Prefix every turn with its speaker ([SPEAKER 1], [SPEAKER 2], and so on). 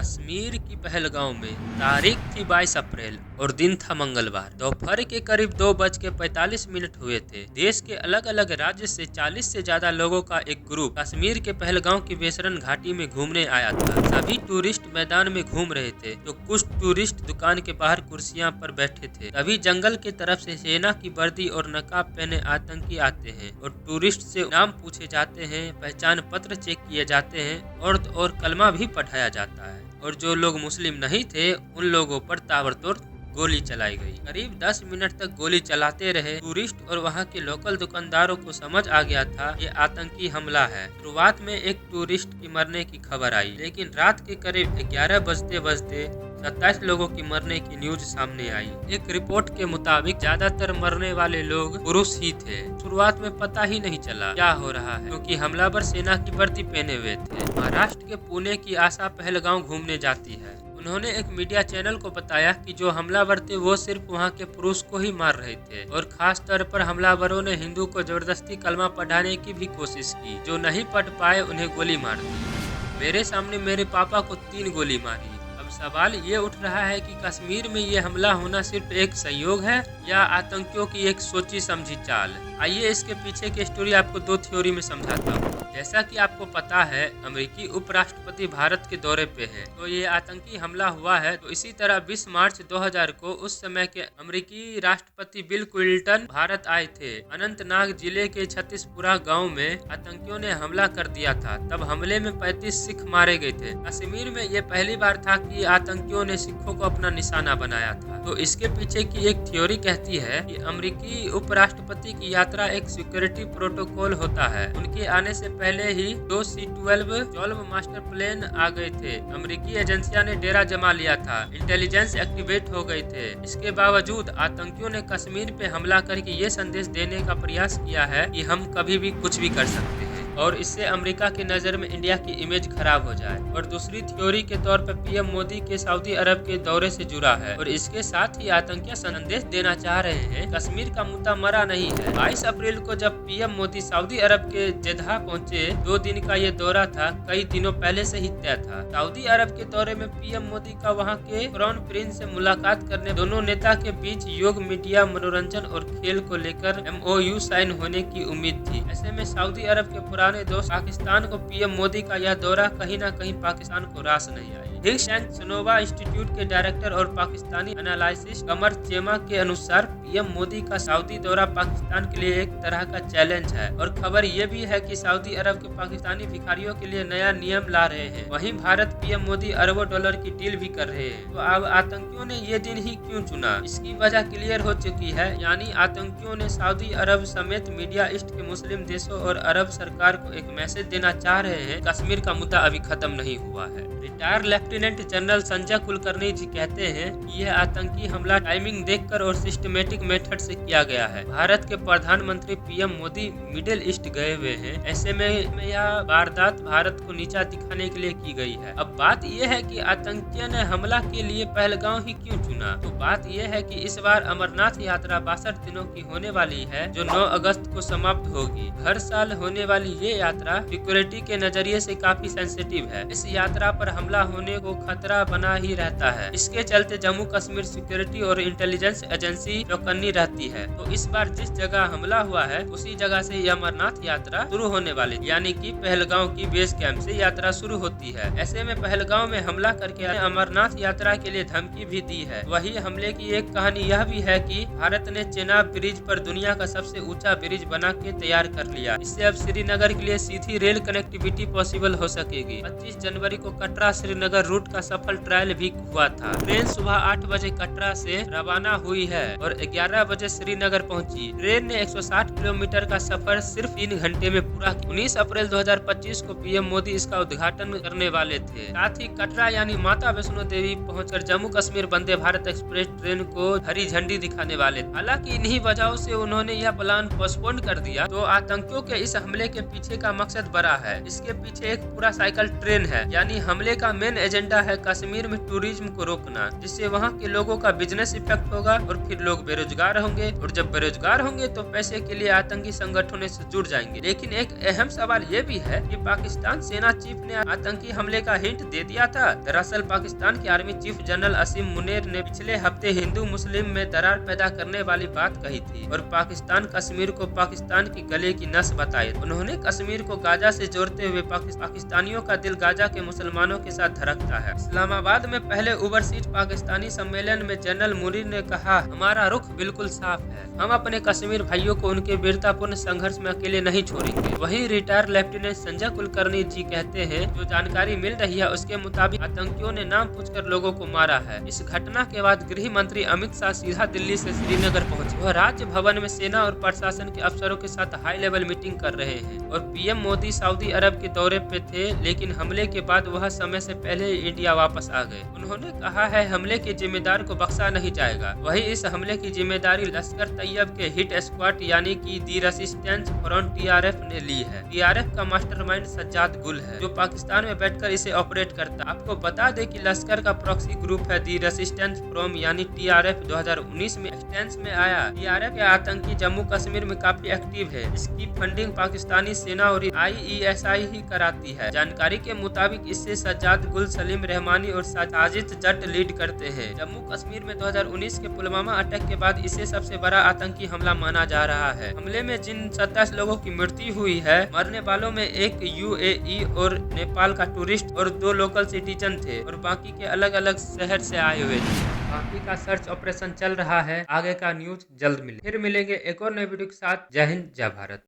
[SPEAKER 1] कश्मीर की पहलगांव में तारीख थी 22 अप्रैल और दिन था मंगलवार। दोपहर के करीब 2:45 हुए थे। देश के अलग अलग राज्य से 40 से ज्यादा लोगों का एक ग्रुप कश्मीर के पहलगांव की वेसरन घाटी में घूमने आया था। सभी टूरिस्ट मैदान में घूम रहे थे तो कुछ टूरिस्ट दुकान के बाहर कुर्सियां पर बैठे थे। तभी जंगल की तरफ से सेना की वर्दी और नकाब पहने आतंकी आते हैं और टूरिस्ट से नाम पूछे जाते हैं, पहचान पत्र चेक किए जाते हैं और कलमा भी पढ़ाया जाता है। और जो लोग मुस्लिम नहीं थे उन लोगों पर ताबड़तोड़ गोली चलाई गई। करीब 10 मिनट तक गोली चलाते रहे। टूरिस्ट और वहां के लोकल दुकानदारों को समझ आ गया था ये आतंकी हमला है। शुरुआत में एक टूरिस्ट की मरने की खबर आई, लेकिन रात के करीब 11 बजते 27 लोगों की मरने की न्यूज सामने आई। एक रिपोर्ट के मुताबिक ज्यादातर मरने वाले लोग पुरुष ही थे। शुरुआत में पता ही नहीं चला क्या हो रहा है, क्योंकि हमलावर सेना की वर्दी पहने हुए थे। महाराष्ट्र के पुणे की आशा पहलगांव घूमने जाती है। उन्होंने एक मीडिया चैनल को बताया कि जो हमलावर थे वो सिर्फ वहां के पुरुष को ही मार रहे थे और खास तौर पर हमलावरों ने हिंदू को जबरदस्ती कलमा पढ़ाने की भी कोशिश की। जो नहीं पढ़ पाए उन्हें गोली मार दी। मेरे सामने मेरे पापा को 3 गोली मारी। अब सवाल ये उठ रहा है कि कश्मीर में ये हमला होना सिर्फ एक संयोग है या आतंकियों की एक सोची समझी चाल। आइए इसके पीछे की स्टोरी आपको 2 थ्योरी में समझाता हूँ। जैसा कि आपको पता है अमेरिकी उपराष्ट्रपति भारत के दौरे पे है, तो ये आतंकी हमला हुआ है। तो इसी तरह 20 मार्च 2000 को उस समय के अमेरिकी राष्ट्रपति बिल क्लिंटन भारत आए थे। अनंतनाग जिले के छत्तीसपुरा गांव में आतंकियों ने हमला कर दिया था। तब हमले में 35 सिख मारे गए थे। कश्मीर में ये पहली बार था कि आतंकियों ने सिखों को अपना निशाना बनाया था। तो इसके पीछे की एक थ्योरी कहती है कि अमेरिकी उपराष्ट्रपति की यात्रा एक सिक्योरिटी प्रोटोकॉल होता है। उनके आने से पहले ही 2 C-12 मास्टर प्लेन आ गए थे। अमेरिकी एजेंसियां ने डेरा जमा लिया था। इंटेलिजेंस एक्टिवेट हो गए थे। इसके बावजूद आतंकियों ने कश्मीर पे हमला करके ये संदेश देने का प्रयास किया है कि हम कभी भी कुछ भी कर सकते हैं और इससे अमेरिका की नजर में इंडिया की इमेज खराब हो जाए। और दूसरी थ्योरी के तौर पर पीएम मोदी के सऊदी अरब के दौरे से जुड़ा है और इसके साथ ही आतंकी संदेश देना चाह रहे हैं कश्मीर का मुद्दा मरा नहीं है। 22 अप्रैल को जब पीएम मोदी सऊदी अरब के जेद्दा पहुंचे, 2 दिन का ये दौरा था, कई दिनों पहले से ही तय था। सऊदी अरब के दौरे में पीएम मोदी का वहाँ के क्राउन प्रिंस से मुलाकात करने, दोनों नेता के बीच योग, मीडिया, मनोरंजन और खेल को लेकर MOU साइन होने की उम्मीद थी। ऐसे में सऊदी अरब के पुराने दोस्त पाकिस्तान को पीएम मोदी का यह दौरा कहीं न कहीं पाकिस्तान को रास नहीं आई। थिंक टैंक सनोवा इंस्टीट्यूट के डायरेक्टर और पाकिस्तानी एनालिसिस्ट कमर चेमा के अनुसार पीएम मोदी का सऊदी दौरा पाकिस्तान के लिए एक तरह का चैलेंज है। और खबर ये भी है कि सऊदी अरब के पाकिस्तानी भिखारियों के लिए नया नियम ला रहे हैं। वहीं भारत पीएम मोदी अरबों डॉलर की डील भी कर रहे हैं। तो अब आतंकियों ने ये दिन ही क्यों चुना, इसकी वजह क्लियर हो चुकी है। यानी आतंकियों ने सऊदी अरब समेत मीडिया ईस्ट के मुस्लिम देशों और अरब सरकार को एक मैसेज देना चाह रहे हैं, कश्मीर का मुद्दा अभी खत्म नहीं हुआ है। Retire lieutenant general Sanjay Kulkarni ji कहते हैं कि यह आतंकी हमला टाइमिंग देखकर और सिस्टमेटिक मेथड से किया गया है। भारत के प्रधानमंत्री पीएम मोदी मिडिल ईस्ट गए हुए हैं। ऐसे में यह वारदात भारत को नीचा दिखाने के लिए की गई है। अब बात यह है कि आतंकियों ने हमला के लिए पहलगांव ही क्यों चुना। तो बात यह है कि इस बार अमरनाथ यात्रा 62 दिनों की होने वाली है, जो 9 अगस्त को समाप्त होगी। हर साल होने वाली ये यात्रा सिक्योरिटी के नजरिए से काफी सेंसिटिव है। इस यात्रा पर हमला होने को खतरा बना ही रहता है। इसके चलते जम्मू कश्मीर सिक्योरिटी और इंटेलिजेंस एजेंसी चौकन्नी रहती है। तो इस बार जिस जगह हमला हुआ है उसी जगह से यह अमरनाथ यात्रा शुरू होने वाली, यानी कि पहलगांव की बेस कैंप से यात्रा शुरू होती है। ऐसे में पहलगांव में हमला करके अमरनाथ यात्रा के लिए धमकी भी दी है। वही हमले की एक कहानी यह भी है कि भारत ने चेनाब ब्रिज पर दुनिया का सबसे ऊंचा ब्रिज बना के तैयार कर लिया। इससे अब श्रीनगर के लिए सीधी रेल कनेक्टिविटी पॉसिबल हो सकेगी। 25 जनवरी को कटरा श्रीनगर रूट का सफल ट्रायल भी हुआ था। ट्रेन सुबह 8 बजे कटरा से रवाना हुई है और 11 बजे श्रीनगर पहुंची। ट्रेन ने 160 किलोमीटर का सफर सिर्फ 3 घंटे में पूरा किया। 19 अप्रैल 2025 को पीएम मोदी इसका उद्घाटन करने वाले थे। साथ ही कटरा यानी माता वैष्णो देवी पहुंचकर जम्मू कश्मीर वंदे भारत एक्सप्रेस ट्रेन को हरी झंडी दिखाने वाले थे। हालांकि इन्हीं वजहों से उन्होंने यह प्लान पोस्टपोन कर दिया। तो आतंकियों के इस हमले के पीछे पीछे का मकसद बड़ा है। इसके पीछे एक पूरा साइकिल ट्रेन है। यानी हमले का मेन एजेंडा है कश्मीर में टूरिज्म को रोकना, जिससे वहाँ के लोगों का बिजनेस इफेक्ट होगा और फिर लोग बेरोजगार होंगे, और जब बेरोजगार होंगे तो पैसे के लिए आतंकी संगठनों से जुड़ जाएंगे। लेकिन एक अहम सवाल ये भी है कि पाकिस्तान सेना चीफ ने आतंकी हमले का हिंट दे दिया था। दरअसल पाकिस्तान के आर्मी चीफ जनरल असीम मुनीर ने पिछले हफ्ते हिंदू मुस्लिम में दरार पैदा करने वाली बात कही थी और पाकिस्तान कश्मीर को पाकिस्तान की गले की नस बताई। उन्होंने कश्मीर को गाजा से जोड़ते हुए पाकिस्तानियों का दिल गाजा के मुसलमानों के साथ धड़कता है। इस्लामाबाद में पहले ओवरसीज पाकिस्तानी सम्मेलन में जनरल मुनीर ने कहा, हमारा रुख बिल्कुल साफ है, हम अपने कश्मीर भाइयों को उनके वीरतापूर्ण संघर्ष में अकेले नहीं छोड़ेंगे। वहीं रिटायर्ड लेफ्टिनेंट संजय कुलकर्णी जी कहते हैं, जो जानकारी मिल रही है उसके मुताबिक आतंकियों ने नाम पूछकर लोगों को मारा है। इस घटना के बाद गृह मंत्री अमित शाह सीधा दिल्ली से श्रीनगर पहुंचे। वह राज्य भवन में सेना और प्रशासन के अफसरों के साथ हाई लेवल मीटिंग कर रहे हैं और पीएम मोदी सऊदी अरब के दौरे पे थे, लेकिन हमले के बाद वह समय से पहले इंडिया वापस आ गए। उन्होंने कहा है, हमले के जिम्मेदार को बख्शा नहीं जाएगा। वही इस हमले की जिम्मेदारी लश्कर तैयब के हिट स्क्वाड यानी कि दी रेसिस्टेंस फ्रंट टीआरएफ ने ली है। टीआरएफ का मास्टरमाइंड सज्जाद गुल है, जो पाकिस्तान में बैठकर इसे ऑपरेट करता। आपको बता दें कि लश्कर का प्रॉक्सी ग्रुप है दी रेसिस्टेंस फ्रंट यानी टीआरएफ 2019 में एक्सटेंस में आया। टीआरएफ या आतंकी जम्मू कश्मीर में काफी एक्टिव है। इसकी फंडिंग पाकिस्तानी सेना और आईईएसआई ही कराती है। जानकारी के मुताबिक इससे सज्जाद गुल, सलीम रहमानी और साजिद जट लीड करते हैं। जम्मू कश्मीर में 2019 के पुलवामा अटैक के बाद इसे सबसे बड़ा आतंकी हमला माना जा रहा है। हमले में जिन 27 लोगों की मृत्यु हुई है, मरने वालों में एक यूएई और नेपाल का टूरिस्ट और 2 लोकल सिटीजन थे और बाकी के अलग अलग शहर से आए हुए थे। बाकी का सर्च ऑपरेशन चल रहा है। आगे का न्यूज जल्द मिले। फिर मिलेंगे एक और नए वीडियो के साथ। जय हिंद, जय भारत।